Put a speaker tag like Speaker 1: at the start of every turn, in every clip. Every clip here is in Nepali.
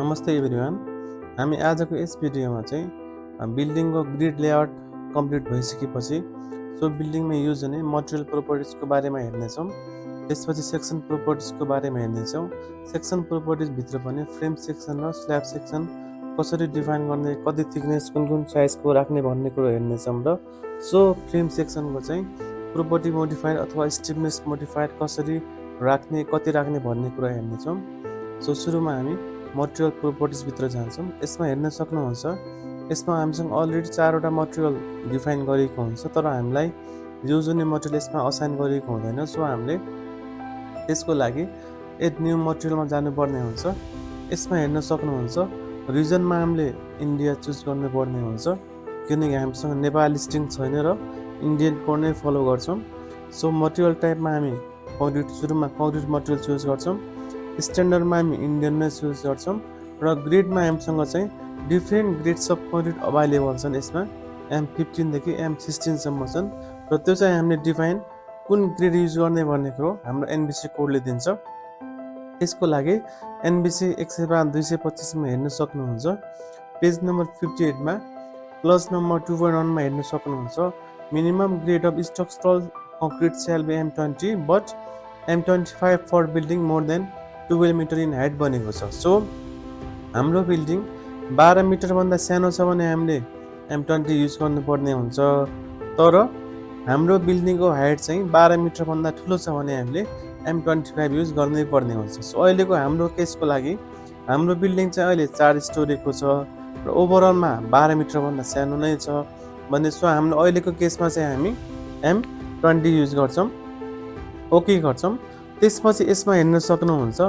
Speaker 1: नमस्ते एभ्रिवान। हामी आजको यस भिडियोमा बिल्डिङको ग्रिड लेआउट कम्प्लिट भइसकेपछि बिल्डिङमा युज हुने मटेरियल प्रोपर्टिजको बारेमा हेर्नेछौँ। त्यसपछि सेक्सन प्रोपर्टिजको बारेमा हेर्नेछौँ। सेक्सन प्रोपर्टिजभित्र पनि फ्रेम सेक्सन र स्ल्याब सेक्सन कसरी डिफाइन गर्ने, कति थिकनेस, कुन साइजको राख्ने भन्ने कुरो हेर्नेछौँ। र फ्रेम सेक्सनको प्रोपर्टी मोडिफायर अथवा स्टिफनेस मोडिफायर कसरी राख्ने, कति राख्ने भन्ने कुरा हेर्नेछौँ। सुरुमा हामी मटेरियल प्रोपर्टिजभित्र जान्छौँ। यसमा हेर्न सक्नुहुन्छ, यसमा हामीसँग अलरेडी 4वटा मटेरियल डिफाइन गरेको हुन्छ, तर हामीलाई युज हुने मटेरियल यसमा असाइन गरेको हुँदैन। हामीले त्यसको लागि एड न्यू मटेरियलमा जानुपर्ने हुन्छ। यसमा हेर्न सक्नुहुन्छ, रिजनमा हामीले इन्डिया चुज गर्नुपर्ने हुन्छ, किनकि हामीसँग नेपाल लिस्टिङ छैन र इन्डियन कोड नै फलो गर्छौँ। मटेरियल टाइपमा हामी सुरुमा कङ्क्रिट मटेरियल चुज गर्छौँ। स्ट्यान्डर्डमा हामी इन्डियन नै चुज गर्छौँ र ग्रेडमा हामीसँग different grades of concrete available छन्। यसमा M15 देखि M16 सम्म छन् र त्यो हामीले डिफाइन कुन ग्रेड युज गर्ने भन्ने कुरो हाम्रो NBC कोडले दिन्छ। त्यसको लागि NBC 105/225 मा हेर्न सक्नुहुन्छ। पेज नम्बर 58 मा क्लज नम्बर 2.1 मा हेर्न सक्नुहुन्छ। Minimum grade of structural concrete shall be M20 but M25 for building more than 12 metre in height बनेको छ। हाम्रो बिल्डिङ 12 मिटरभन्दा सानो छ भने हामीले M20 युज गर्नुपर्ने हुन्छ, तर हाम्रो बिल्डिङको हाइट 12 मिटरभन्दा ठुलो छ भने हामीले M25 युज गर्नै पर्ने हुन्छ। अहिलेको हाम्रो केसको लागि हाम्रो बिल्डिङ अहिले 4 स्टोरीको छ र ओभरअलमा 12 मिटरभन्दा सानो नै छ भने हाम्रो अहिलेको केसमा हामी M20 युज गर्छौँ, ओके गर्छौँ। त्यसपछि यसमा हेर्न सक्नुहुन्छ,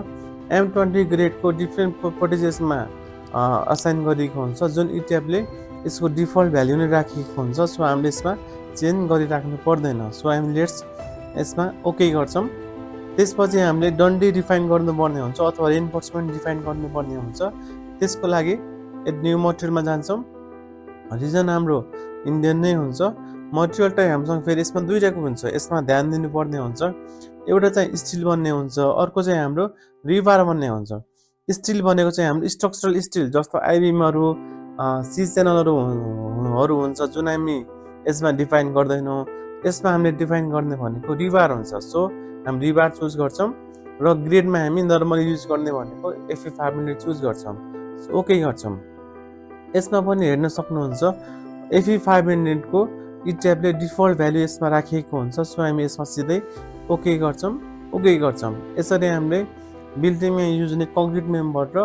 Speaker 1: M20 ग्रेडको डिफ्रेन्ट प्रोपर्टिज यसमा असाइन गरिएको हुन्छ, जुन इट्यापले यसको डिफल्ट भ्याल्यु नै राखिएको हुन्छ। हामीले यसमा चेन्ज गरिराख्नु पर्दैन। हामी यसमा ओके गर्छौँ। त्यसपछि हामीले डन्डी डिफाइन गर्नुपर्ने हुन्छ अथवा रेन्फोर्समेन्ट डिफाइन गर्नुपर्ने हुन्छ। त्यसको लागि एड न्यू मटेरियलमा जान्छौँ। रिजन हाम्रो इन्डियन नै हुन्छ। मटेरियल टाइप हामीसँग फेरि यसमा दुईटाको हुन्छ, यसमा ध्यान दिनुपर्ने हुन्छ। एउटा स्टिल भन्ने हुन्छ, अर्को हाम्रो रिबार भन्ने हुन्छ। स्टिल भनेको हाम्रो स्ट्रक्चरल स्टिल जस्तो आइबिमहरू, सी च्यानलहरू हुन्छ, जुन हामी यसमा डिफाइन गर्दैनौँ। यसमा हामीले डिफाइन गर्ने भनेको रिबार हुन्छ। हामी रिबार चुज गर्छौँ र ग्रेडमा हामी नर्मली युज गर्ने भनेको FE500 चुज गर्छौँ, ओके गर्छौँ। यसमा पनि हेर्न सक्नुहुन्छ, FE500 को इट्यापले डिफल्ट भ्याल्यु यसमा राखिएको हुन्छ। हामी यसमा सिधै ओके गर्छौँ, ओके गर्छौँ। यसरी हामीले बिल्डिङमा युज हुने कङ्क्रिट मेम्बर र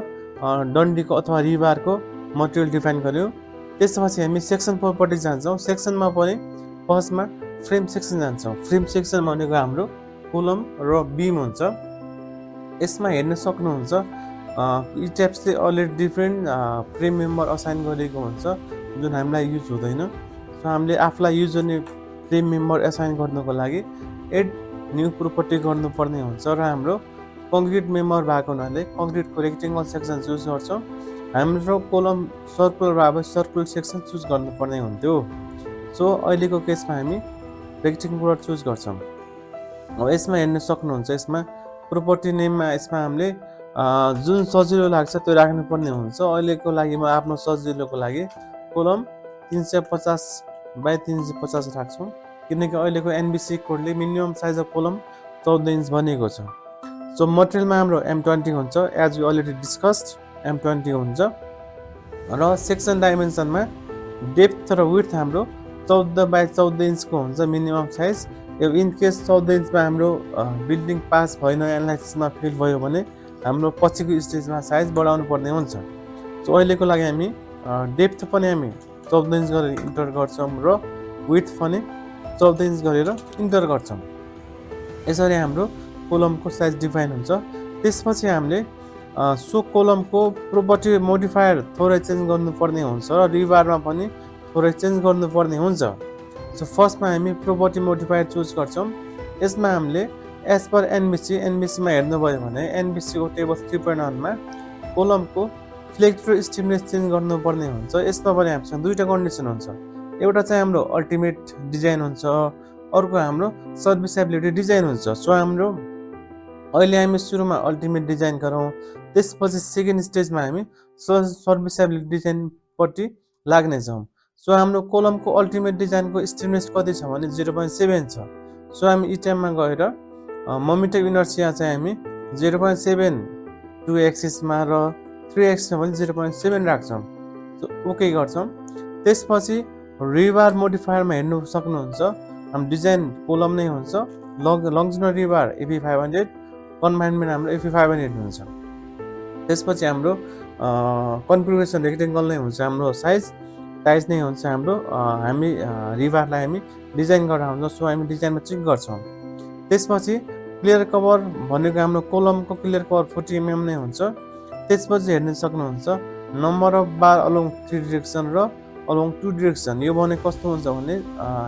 Speaker 1: डन्डीको अथवा रिबारको मटेरियल डिफाइन गऱ्यौँ। त्यसपछि हामी सेक्सन प्रोपर्टिज जान्छौँ। सेक्सनमा पनि फर्स्टमा फ्रेम सेक्सन जान्छौँ। फ्रेम सेक्सन भनेको हाम्रो कोलम र बिम हुन्छ। यसमा हेर्न सक्नुहुन्छ, इट्याप्सले already different frame member assign गरेको हुन्छ, जुन हामीलाई युज हुँदैन। हामीले आफूलाई युज हुने फ्रेम मेम्बर असाइन गर्नको लागि एड न्यू प्रोपर्टी गर्नुपर्ने हुन्छ र हाम्रो कङ्क्रिट मेम्बर भएको हुनाले कङ्क्रिटको रेक्टेङ्गल सेक्सन चुज गर्छौँ। हाम्रो कोलम सर्कुलर भए सर्कुलर सेक्सन चुज गर्नुपर्ने हुन्थ्यो। अहिलेको केसमा हामी रेक्टेङ्गुलर चुज गर्छौँ। यसमा हेर्न सक्नुहुन्छ, यसमा प्रोपर्टी नेममा यसमा हामीले जुन सजिलो लाग्छ त्यो राख्नुपर्ने हुन्छ। अहिलेको लागि म आफ्नो सजिलोको लागि कोलम 350/350 राख्छौँ, किनकि अहिलेको NBC कोडले minimum size of column 14 inch बनेको छ। मटेरियलमा हाम्रो M20 हुन्छ, as we already discussed M20 हुन्छ। र सेक्सन डाइमेन्सनमा डेप्थ र विड्थ हाम्रो 14/14 इन्चको हुन्छ मिनिमम साइज। इन केस 14 इन्चमा हाम्रो बिल्डिङ पास भएन, एनालाइसिसमा फेल भयो भने हाम्रो पछिको स्टेजमा साइज बढाउनु पर्ने हुन्छ। अहिलेको लागि हामी डेप्थ पनि हामी 14 इन्च गरेर इन्टर गर्छौँ र विड्थ पनि 14 इन्च गरेर इन्टर गर्छौँ। यसरी हाम्रो कोलमको साइज डिफाइन हुन्छ। त्यसपछि हामीले कोलमको प्रोपर्टी मोडिफायर थोरै चेन्ज गर्नुपर्ने हुन्छ र रिबारमा पनि थोरै चेन्ज गर्नुपर्ने हुन्छ। फर्स्टमा हामी प्रोपर्टी मोडिफायर चुज गर्छौँ। यसमा हामीले एज पर NBCमा हेर्नुभयो भने NBCको टेबल 3.1 मा कोलमको फ्लेक्स र स्टिफनेस चेन्ज गर्नुपर्ने हुन्छ। यसमा पनि हामीसँग दुईवटा कन्डिसन हुन्छ। एउटा हाम्रो अल्टिमेट डिजाइन हुन्छ, अर्को हाम्रो सर्भिसेबिलिटी डिजाइन हुन्छ। हाम्रो अहिले हामी सुरुमा अल्टिमेट डिजाइन गरौँ, त्यसपछि सेकेन्ड स्टेजमा हामी सर्भिसेबिलिटी डिजाइनपट्टि लाग्नेछौँ। सो हाम्रो कोलमको अल्टिमेट डिजाइनको स्टिफनेस कति छ भने 0.7 छ। सो हामी यी टाइममा गएर मोमेन्ट अफ इनर्सिया चाहिँ हामी 0.7 2 एक्सिसमा र 3 एक्सिसमा पनि 0.7 राख्छौँ। सो ओके गर्छौँ। त्यसपछि रिबार मोडिफायरमा हेर्नु सक्नुहुन्छ, हाम्रो डिजाइन कोलम नै हुन्छ, लङ्जिट्युडनल रिबार एफी 500, कन्फाइनमेन्ट हाम्रो एफी 500 हुन्छ। त्यसपछि हाम्रो कन्फिगरेसन रेक्टेङ्गल नै हुन्छ, हाम्रो साइज नै हुन्छ हाम्रो। हामी रिबारलाई हामी डिजाइन गरेर हुन्छ, सो हामी डिजाइनमा चेक गर्छौँ। त्यसपछि क्लियर कभर भनेको हाम्रो कोलमको क्लियर कभर 40 mm नै हुन्छ। त्यसपछि हेर्न सक्नुहुन्छ number of bar along 3 direction र अलोङ 2 डिरेक्सन। यो भने कस्तो हुन्छ भने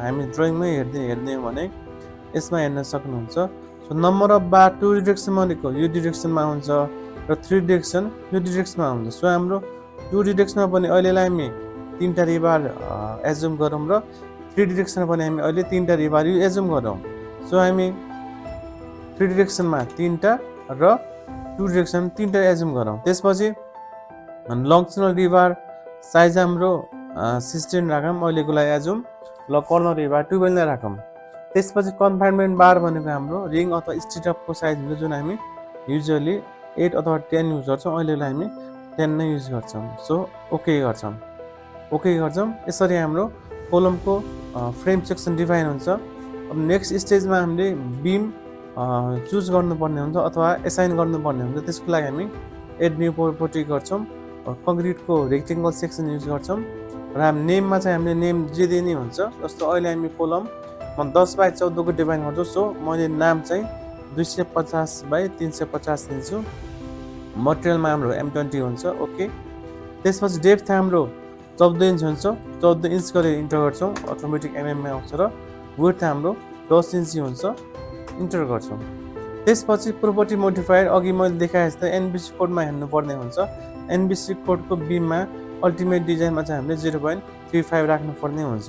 Speaker 1: हामी ड्रइङमै हेर्ने हो भने यसमा हेर्न सक्नुहुन्छ। So number of bar 2 direction भनेको यो डिरेक्सनमा हुन्छ र 3 डिरेक्सन यो डिरेक्सनमा हुन्छ। सो हाम्रो 2 डिरेक्सनमा पनि अहिलेलाई हामी 3टा रिबार एजुम गरौँ र 3 डिरेक्सनमा पनि हामी अहिले 3टा रिबार एजुम गरौँ। सो हामी 3 डिरेक्सनमा 3टा र 2 डिरेक्सन 3टा एजुम गरौँ। त्यसपछि लङ्जिट्युडनल रिबार साइज हाम्रो 16 राखौँ अहिलेको लागि एजुम, ल कर्नर रिबार 12 नै राखौँ। त्यसपछि कन्फाइनमेन्ट बार भनेको हाम्रो रिङ अथवा स्टिटअपको साइज हुन्छ, जुन हामी युजुअली 8 अथवा 10 युज गर्छौँ, अहिलेलाई हामी 10 नै युज गर्छौँ। सो ओके गर्छौँ। यसरी हाम्रो कोलमको फ्रेम सेक्सन डिफाइन हुन्छ। अब नेक्स्ट स्टेजमा हामीले बिम चुज गर्नुपर्ने हुन्छ अथवा एसाइन गर्नुपर्ने हुन्छ। त्यसको लागि हामी एड न्यू प्रोपर्टी गर्छौँ, कङ्क्रिटको रेक्टेङ्गल सेक्सन युज गर्छौँ र हामी नेममा चाहिँ हामीले नेम जे दिने हुन्छ। जस्तो अहिले हामी कोलम म 10/14 को डिफाइन गर्छु, सो मैले नाम चाहिँ 250/350 दिन्छु। मटेरियलमा हाम्रो M20 हुन्छ, ओके। त्यसपछि डेप्थ हाम्रो 14 इन्च हुन्छ, 14 इन्च गरेर इन्टर गर्छौँ, अटोमेटिक एमएममा आउँछ र विड्थ हाम्रो 10 इन्च हुन्छ, इन्टर गर्छौँ। त्यसपछि प्रोपर्टी मोडिफायर अघि मैले देखाए जस्तै एनबिसी कोडमा हेर्नुपर्ने हुन्छ। एनबिसी कोडको बिममा अल्टिमेट डिजाइनमा चाहिँ हामीले 0.35 राख्नुपर्ने हुन्छ।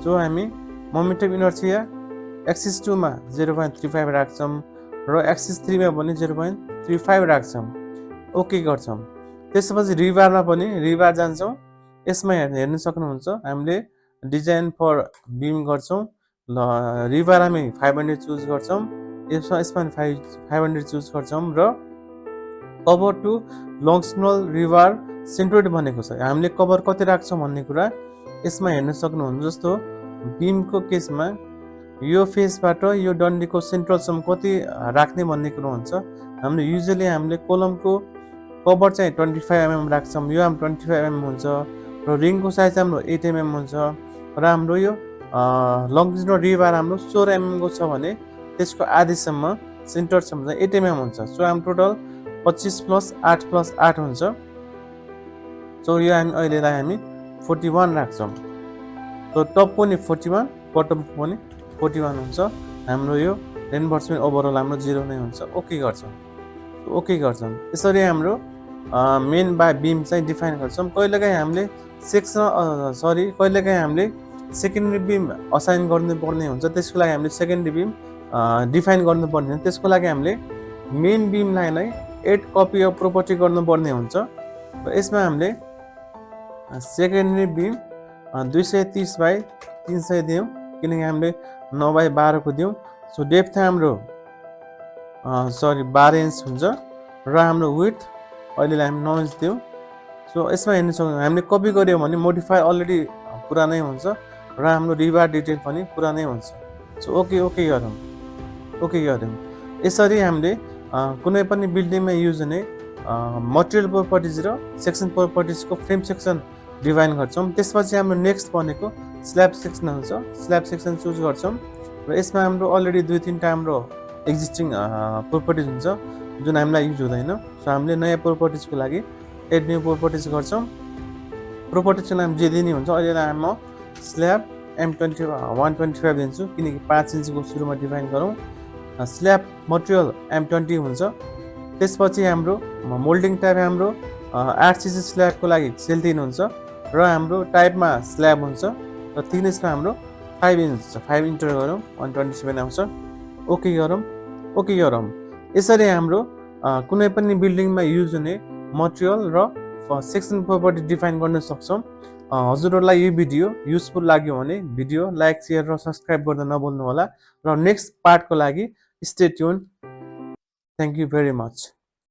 Speaker 1: सो हामी मोमेन्ट अफ इनर्सिया एक्सिस 2 मा 0.35 राख्छौँ र एक्सिस 3 मा पनि 0.35 राख्छौँ, ओके गर्छौँ। त्यसपछि रिबारमा पनि रिबार जान्छौँ। यसमा हेर्न सक्नुहुन्छ हामीले डिजाइन फर बिम गर्छौँ, ल रिबार हामी 500 चुज गर्छौँ, यसमा 500 चुज गर्छौँ र कभर टु लङ्जिट्युडनल रिबार सेन्ट्रोइड भनेको छ। हामीले कभर कति राख्छौँ भन्ने कुरा यसमा हेर्न सक्नुहुन्छ। जस्तो बिमको केसमा यो फेसबाट यो डन्डीको सेन्ट्रलसम्म कति राख्ने भन्ने कुरो हुन्छ। हामीले युजुअली हामीले कोलमको कभर चाहिँ 25 mm राख्छौँ, यो हाम्रो 25 mm हुन्छ र रिङको साइज हाम्रो 8 mm हुन्छ र हाम्रो यो लङ्जिट्युडनल रिबार हाम्रो 16 mm को छ भने त्यसको आधीसम्म सेन्टरसम्म चाहिँ 8 mm हुन्छ। सो हाम्रो टोटल 25 + 8 + 8 हुन्छ। सो यो अहिलेलाई हामी 41 राख्छौँ। सो टप पनि 41, बटम पनि 41 हुन्छ। हाम्रो यो रेन्फोर्समेन्ट ओभरअल हाम्रो 0 नै हुन्छ, ओके गर्छौँ। यसरी हाम्रो मेन बाई बिम चाहिँ डिफाइन गर्छौँ। कहिलेकाहीँ हामीले कहिलेकाहीँ हामीले सेकेन्डरी बिम असाइन गर्नुपर्ने हुन्छ, त्यसको लागि हामीले सेकेन्डरी बिम डिफाइन गर्नुपर्ने हुन्छ। त्यसको लागि हामीले मेन बिमलाई नै एड कपी अफ प्रोपर्टी गर्नुपर्ने हुन्छ र यसमा हामीले सेकेन्डरी बिम 230/300 दियौँ, किनकि हामीले 9/12 को दियौँ। सो डेप्थ हाम्रो 12 इन्च हुन्छ र हाम्रो विड्थ अहिलेलाई हामी 9 इन्च दियौँ। सो यसमा हेर्न सक्नुहुन्छ हामीले कपी गऱ्यौँ भने मोडिफायर अलरेडी पुरानै हुन्छ र हाम्रो रिबार डिटेल पनि पुरानै हुन्छ। सो ओके गरौँ। यसरी हामीले कुनै पनि बिल्डिङमा युज हुने मटेरियल प्रोपर्टिज र सेक्सन प्रोपर्टिजको फ्रेम सेक्सन डिफाइन गर्छौँ। त्यसपछि हाम्रो नेक्स्ट भनेको स्ल्याब सेक्सन हुन्छ। स्ल्याब सेक्सन चुज गर्छौँ र यसमा हाम्रो अलरेडी 2-3टा हाम्रो एक्जिस्टिङ प्रोपर्टिज हुन्छ जुन हामीलाई युज हुँदैन। सो हामीले नयाँ प्रोपर्टिजको लागि एड न्यू प्रोपर्टिज गर्छौँ। प्रोपर्टिजको नाम जे दिने हुन्छ, अहिलेलाई म स्ल्याब M125 दिन्छु, किनकि 5 इन्चको सुरुमा डिफाइन गरौँ। स्ल्याब मटेरियल M20 हुन्छ। त्यसपछि हाम्रो मोल्डिङ टाइप हाम्रो 8cc स्ल्याबको लागि सेल्टिन हुन्छ र हाम्रो टाइपमा स्ल्याब हुन्छ र थिकनेसमा हाम्रो 5 इन्च छ। 5 इन्टर गरौँ, 127 आउँछ, ओके गरौँ। यसरी हाम्रो कुनै पनि बिल्डिङमा युज हुने मटेरियल र सेक्सन प्रोपर्टी डिफाइन गर्न सक्छौँ। हजुरहरूलाई यो भिडियो युजफुल लाग्यो भने भिडियो लाइक, सेयर र सब्सक्राइब गर्न नभुल्नु होला र नेक्स्ट पार्टको लागि stay tune. Thank you very much.